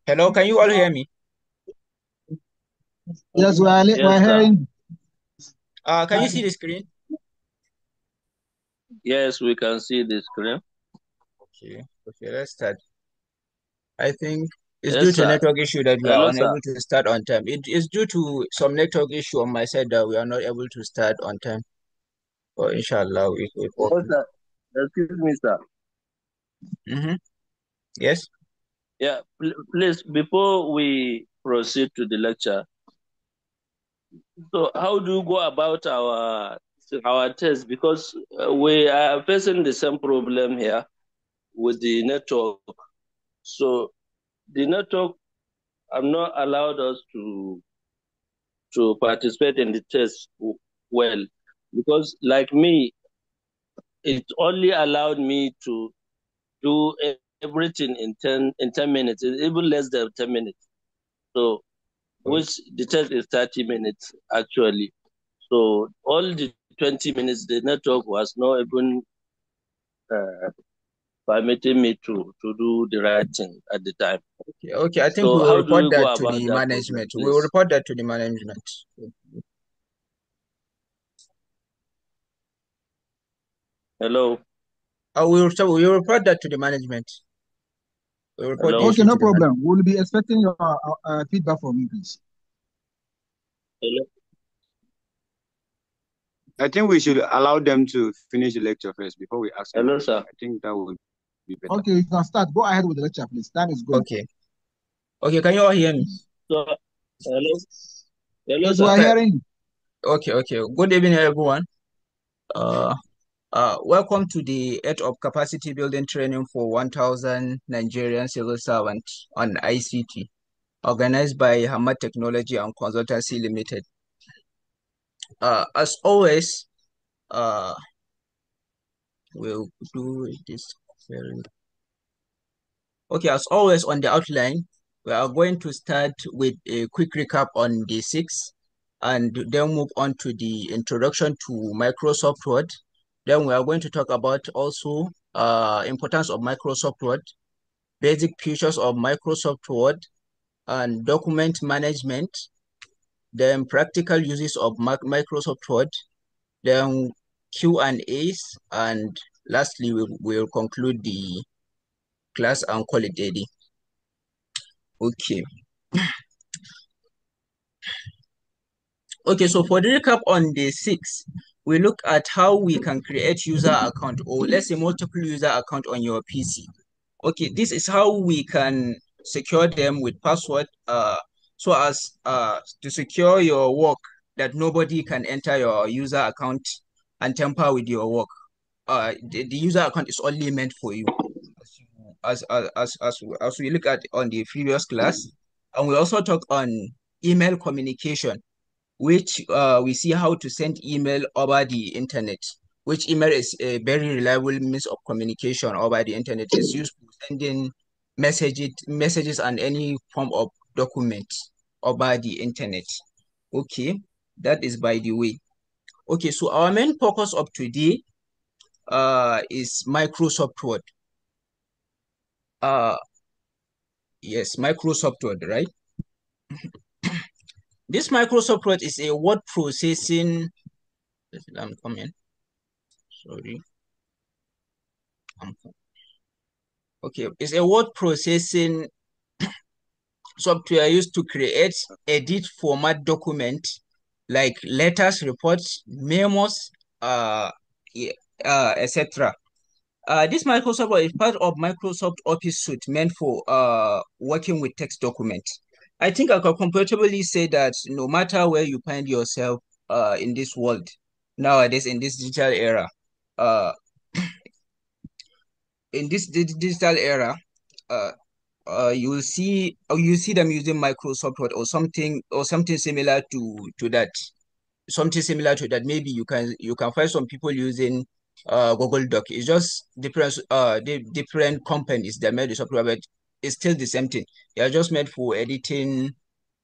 Hello, can you all hear me? Yes, we're Yes, sir. hearing. Can you see the screen? Yes, we can see the screen. Okay, let's start. I think it's due Yes, to sir. network issue that we are Hello, sir. unable to start on time. It is due to some network issue on my side that we are not able to start on time. But inshallah, we Hello, okay. sir. Excuse me, sir. Mm-hmm. Yes. Yeah, please, before we proceed to the lecture, so how do you go about our test? Because we are facing the same problem here with the network. So the network have not allowed us to participate in the test well, because like me, it only allowed me to do everything in 10 minutes, even less than 10 minutes. So which the test is 30 minutes actually. So all the 20 minutes the network was not even uh, permitting me to do the right thing at the time. Okay. I think we So will how do report we go that to about the that problem, management. We will please? report that to the management. Hello, We will report that to the management. We will report the hello, Okay, issue no to the management. problem. We'll be expecting your feedback from you, please. hello, I think we should allow them to finish the lecture first before we ask any hello, question. sir. I think that would be better. Okay, you can start. Go ahead with the lecture, please. Time is going. Okay. Okay. Can you all hear me? So hello, hello, Yes, sir. we're Okay. hearing. Okay. Good evening, everyone. Uh, Welcome to the 8th of Capacity Building Training for 1,000 Nigerian Civil Servants on ICT, organized by Hammad Technology and Consultancy Limited. As always, uh, we'll do this. Okay, as always on the outline, we are going to start with a quick recap on the 6 and then move on to the introduction to Microsoft Word. Then we are going to talk about also importance of Microsoft Word, basic features of Microsoft Word, and document management, then practical uses of Microsoft Word, then Q&As, and lastly, we'll conclude the class and call it a day. Okay. Okay, so for the recap on day 6, we look at how we can create user account, or let's say multiple user account on your PC. Okay, this is how we can secure them with password so as to secure your work, that nobody can enter your user account and tamper with your work. The user account is only meant for you, as we look at on the previous class. And we also talk on email communication, which we see how to send email over the internet, which email is a very reliable means of communication over the internet. It's used for sending messages and any form of documents over the internet. Okay, that is by the way. Okay, so our main focus of today is Microsoft Word. Uh, yes, Microsoft Word, right? This Microsoft Word is a word processing. I'm coming. Sorry. Okay, it's a word processing software used to create, edit, format document like letters, reports, memos, yeah, etc. This Microsoft Word is part of Microsoft Office suite meant for working with text documents. I think I can comfortably say that no matter where you find yourself in this world nowadays, in this digital era, uh, digital era, uh, you see them using Microsoft Word or something similar to that. Something similar to that. Maybe you can find some people using Google Doc. It's just different companies that made the software, but it's still the same thing. They are just made for editing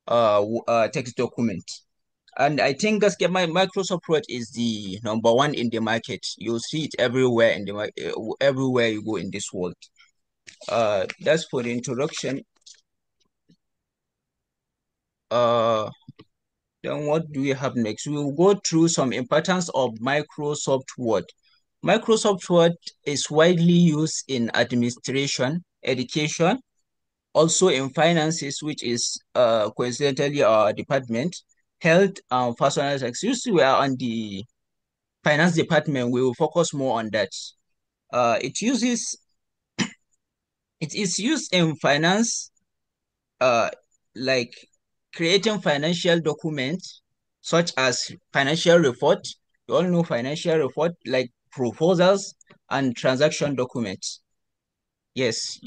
text documents. And I think my Microsoft Word is the #1 in the market. You'll see it everywhere everywhere you go in this world. That's for the introduction. Then what do we have next? We will go through some importance of Microsoft Word. Microsoft Word is widely used in administration, education, also in finances, which is coincidentally our department, health and personal tax. Usually we are on the finance department, we will focus more on that. It is used in finance, like creating financial documents such as financial report. You all know financial report, like proposals and transaction documents. Yes,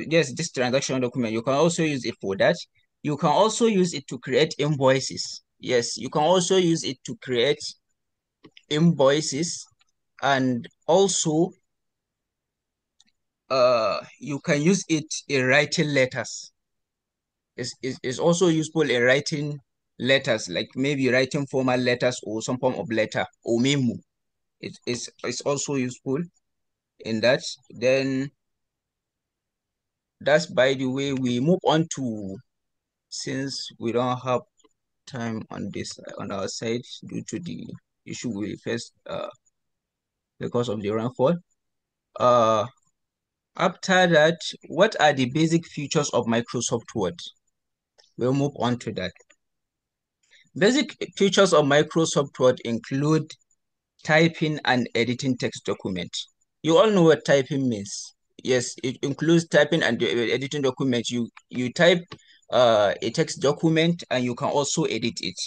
yes, this transaction document, you can also use it for that. You can also use it to create invoices. Yes, you can also use it to create invoices, and also you can use it in writing letters. It's also useful in writing letters, like maybe writing formal letters or some form of letter or memo. It's also useful in that. Then that's by the way. We move on to, since we don't have time on this on our side due to the issue we faced because of the rainfall. Uh, After that, what are the basic features of Microsoft Word? We'll move on to that. Basic features of Microsoft Word include typing and editing text documents. You all know what typing means. Yes, it includes typing and editing documents. You type a text document and you can also edit it.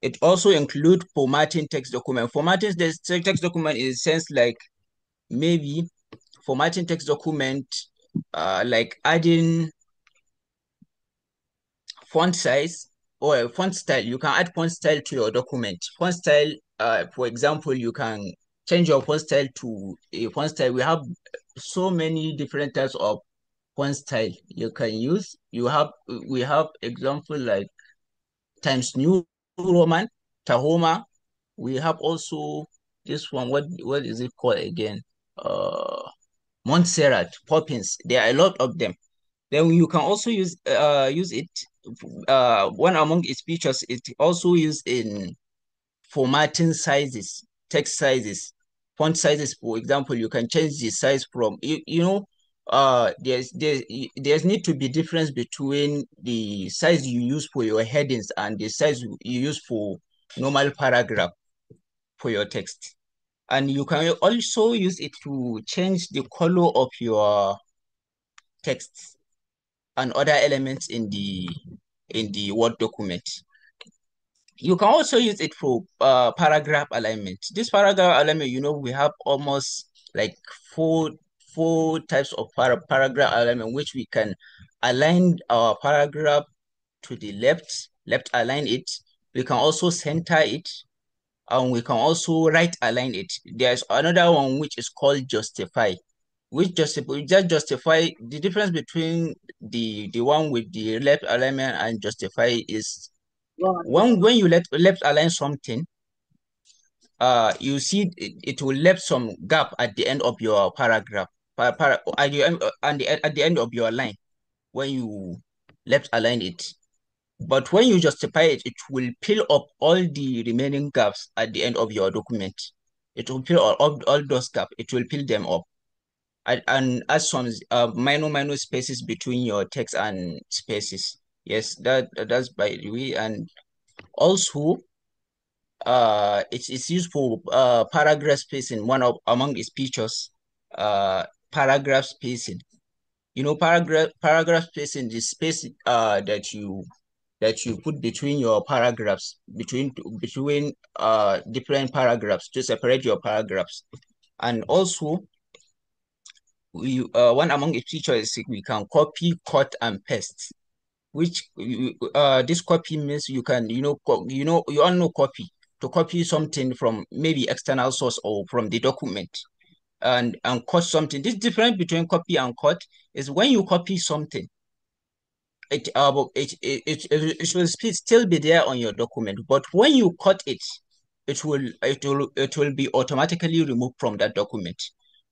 It also includes formatting text document. Formatting the text document in a sense like maybe formatting text document, like adding font size or a font style. You can add font style to your document. Font style, for example, you can change your font style to a font style. We have so many different types of font style you can use. We have example like Times New Roman, Tahoma. We have also this one. What is it called again? Montserrat, Poppins. There are a lot of them. Then you can also use it. One among its features, it also used in formatting sizes, text sizes, font sizes. For example, you can change the size from there's need to be difference between the size you use for your headings and the size you use for normal paragraph for your text. And you can also use it to change the color of your text and other elements in the Word document. You can also use it for paragraph alignment. This paragraph alignment, we have almost like four types of paragraph alignment, which we can align our paragraph to the left align it. We can also center it, and we can also right align it. There's another one which is called justify, which justify the difference between the one with the left alignment and justify is when you left align something, you see it will left some gap at the end of your paragraph, at the end of your line when you left align it. But when you justify it, it will fill up all the remaining gaps at the end of your document. It will fill all those gaps. It will fill them up and add some minor spaces between your text and spaces. Yes, that's by the way. And also, it's used for paragraph spacing. One of among its features, paragraph spacing. Paragraph spacing, the space that you put between your paragraphs, between different paragraphs to separate your paragraphs. And also, one among its features is we can copy, cut, and paste. Which this copy means you can you all know copy, to copy something from maybe external source or from the document, and cut something. This difference between copy and cut is when you copy something, it will still be there on your document, but when you cut it, it will be automatically removed from that document.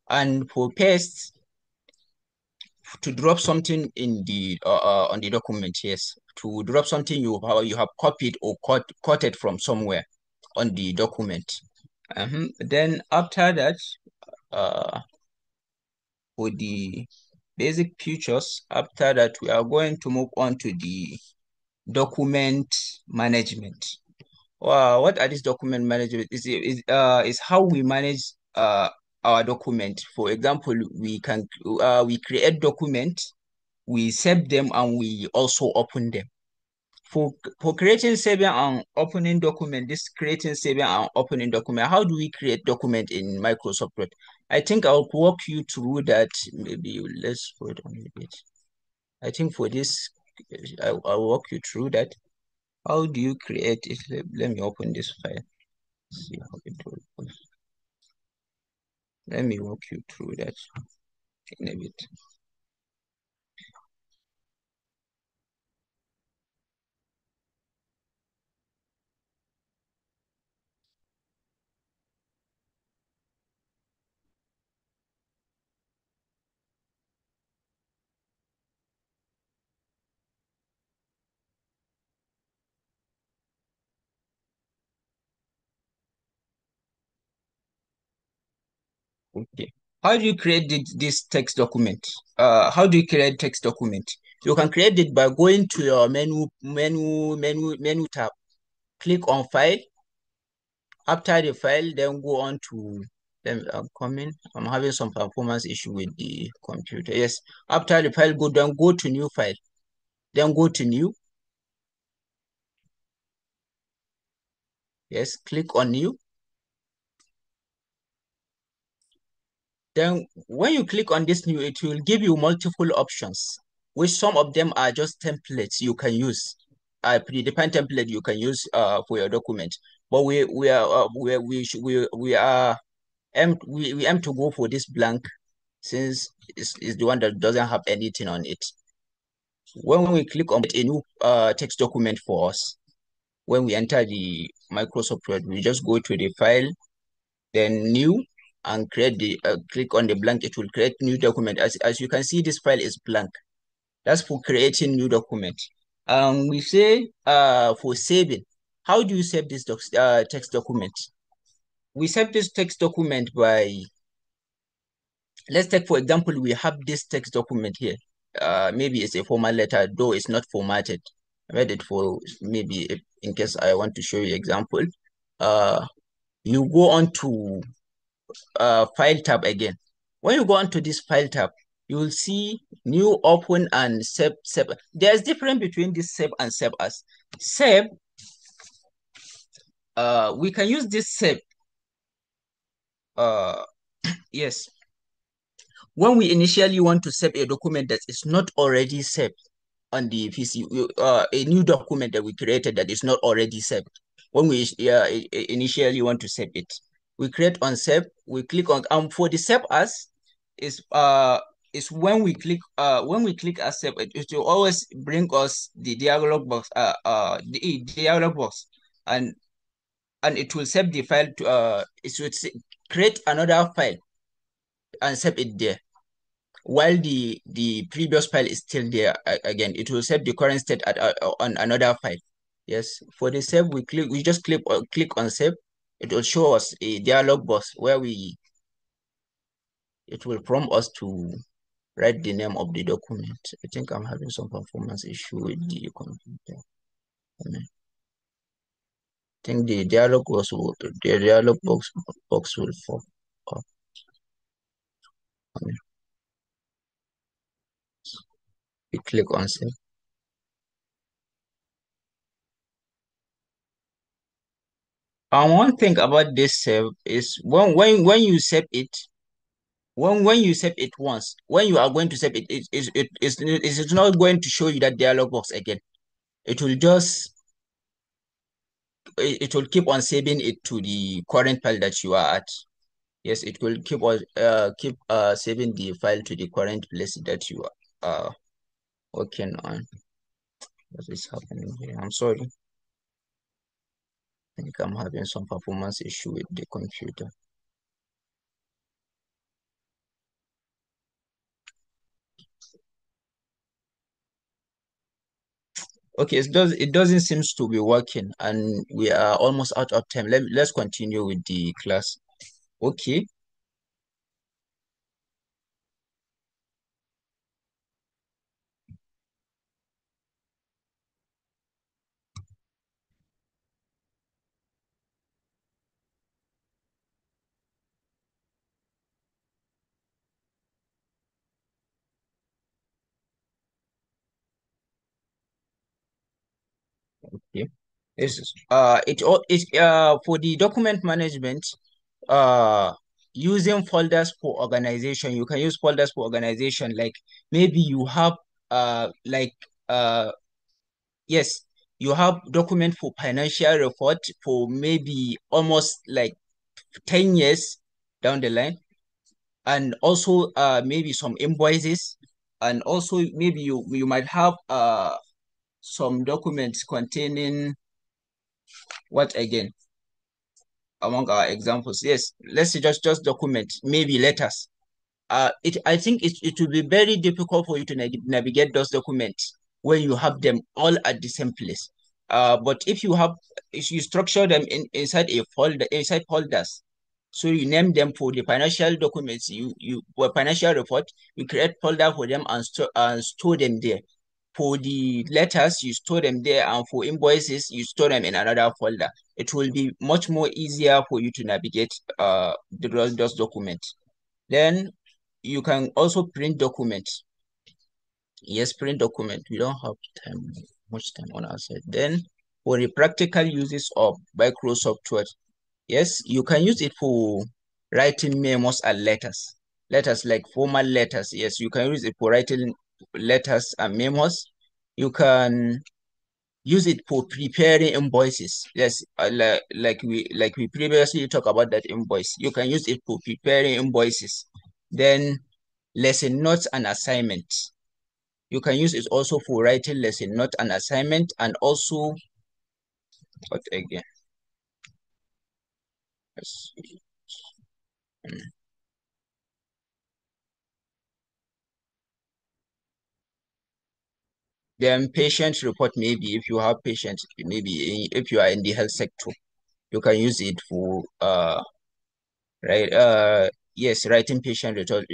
And for paste, to drop something in the on the document. Yes, to drop something you have copied or quoted from somewhere on the document. Then after that, for the basic features, after that we are going to move on to the document management. What are these document management? Is how we manage our document. For example, we create document, we save them, and we also open them. For creating, saving, and opening document, this creating, saving, and opening document, how do we create document in Microsoft Word? I think I'll walk you through that. Maybe let's hold on a bit. I think for this, I'll walk you through that. How do you create it? Let me open this file. See how it works. Let me walk you through that in a bit. Okay. How do you create this text document? How do you create text document? You can create it by going to your menu tab. Click on file. After the file, then go on to. I'm coming. I'm having some performance issue with the computer. Yes. After the file, go to new file. Then go to new. Yes. Click on new. Then when you click on this new, it will give you multiple options, which some of them are just templates you can use. Predefined template you can use for your document. But we are we are we aim to go for this blank, since it's the one that doesn't have anything on it. When we click on a new text document for us, when we enter the Microsoft Word, we just go to the file, then new, and create the click on the blank. It will create new document. As you can see, this file is blank. That's for creating new document. We say for saving, how do you save this text document? We save this text document by, let's take for example, we have this text document here. Maybe it's a formal letter, though it's not formatted. I made it for maybe in case I want to show you example. You go on to file tab again. When you go onto this file tab, you will see new, open, and save. There's difference between this save and save as. Save, we can use this save. Yes. When we initially want to save a document that is not already saved on the PC, a new document that we created that is not already saved. When we initially want to save it, we create on save. We click on for the save as is when we click as save, it will always bring us the dialog box the dialog box, and it will save the file to it will create another file and save it there, while the previous file is still there. Again, it will save the current state on another file. Yes, for the save, we just click on save. It will show us a dialog box where it will prompt us to write the name of the document. I think I'm having some performance issue with the computer. I think the dialog box will fall off. We click on save. One thing about this save is when you save it, when you save it once, when you are going to save it, it's not going to show you that dialog box again. It will just it will keep on saving it to the current file that you are at. Yes, it will keep saving the file to the current place that you are working on. What is happening here? I'm sorry. I think I'm having some performance issue with the computer. Okay, it doesn't seem to be working, and we are almost out of time. Let's continue with the class. Okay. Okay. This is for the document management, uh using folders for organization. You can use folders for organization, like maybe you have like yes, you have document for financial report for maybe almost like 10 years down the line, and also maybe some invoices, and also maybe you might have some documents containing what again among our examples. Yes, let's say just document, maybe letters. I think it will be very difficult for you to navigate those documents when you have them all at the same place. But if you structure them inside a folder, inside folders, so you name them for the financial documents, you for financial report, you create folder for them and store them there. For the letters, you store them there, and for invoices, you store them in another folder. It will be much more easier for you to navigate those documents. Then you can also print documents. Yes, print document. We don't have much time on our side. Then for the practical uses of Microsoft Word, yes, you can use it for writing memos and letters. Letters like formal letters. Yes, you can use it for writing letters and memos. You can use it for preparing invoices. Yes, like we previously talked about that invoice. You can use it for preparing invoices. Then lesson notes and assignments. You can use it also for writing lesson note and assignment, and also what again? Yes. Then patient report, maybe if you have patients, maybe if you are in the health sector, you can use it for right yes, writing patient report.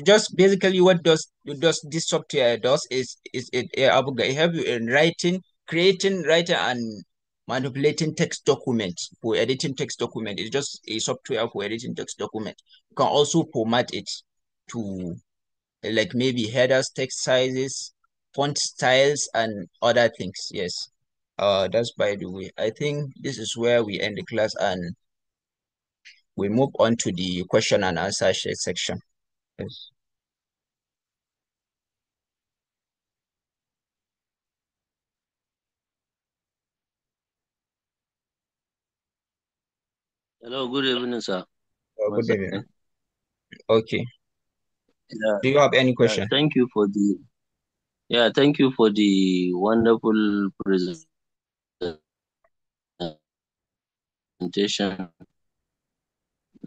Just basically what does this software does is it help you in writing and manipulating text documents. For editing text document, it's just a software for editing text document. You can also format it to like maybe headers, text sizes, font styles, and other things. Yes. That's by the way. I think this is where we end the class, and we move on to the question and answer section. Yes. Hello, good evening, sir. Good Once evening. again. Okay. Yeah, Do you have any yeah, question? thank you for the wonderful presentation,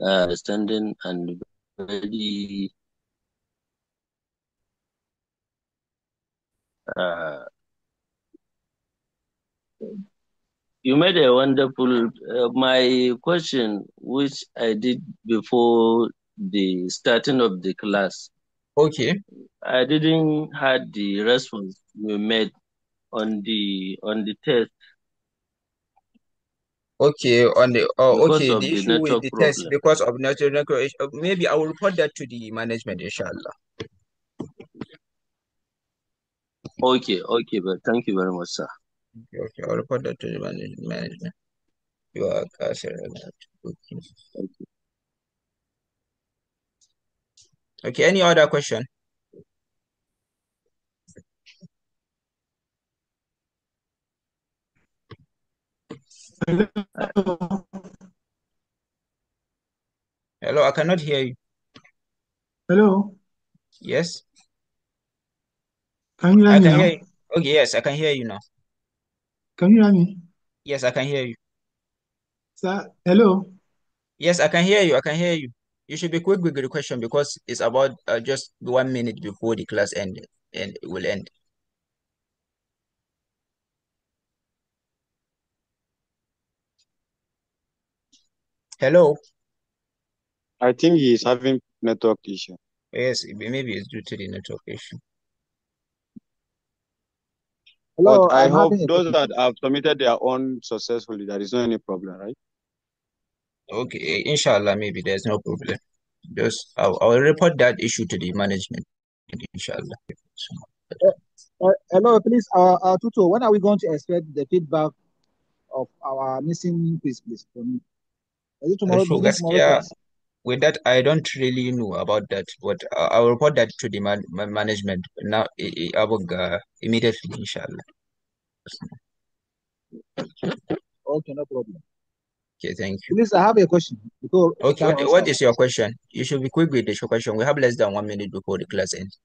understanding, and very uh, you made a wonderful. My question, which I did before the starting of the class, Okay. I didn't had the response you made on the test Okay. because Okay. of The the issue with network the test problem. because of natural maybe I will report that to the management, inshallah. Okay, but thank you very much, sir. Okay. Okay. I'll report that to the management. You are okay. Thank you. Okay. Any other question? Uh, Hello. I cannot hear you. Hello, Yes. can you hear I me can hear now? you. Okay. Yes. I can hear you now. Can you hear me? Yes. I can hear you. Sir, hello. Yes, I can hear you. I can hear you. You should be quick with the question because it's about just 1 minute before the class end and it will end. Hello. I think he is having network issue. Yes, maybe it's due to the network issue. Hello, But I I'm hope having a those question. that have submitted their own successfully, there is no any problem, right? Okay, inshallah, maybe there's no problem. Just I'll report that issue to the management, inshallah. Hello, please, Tuto, when are we going to expect the feedback of our missing quiz, please, for me? Is it tomorrow, So within tomorrow gaskiya, class? with that, I don't really know about that, but I'll report that to the management now, immediately, inshallah. Okay, no problem. Okay, thank you. Please, I have a question before Okay, time runs what out. is your question? You should be quick with your question. We have less than 1 minute before the class ends.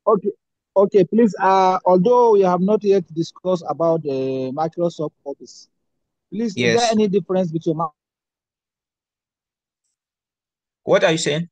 Okay, okay, please, although we have not yet discussed about the Microsoft Office, please, is there Yes. any difference between What are you saying?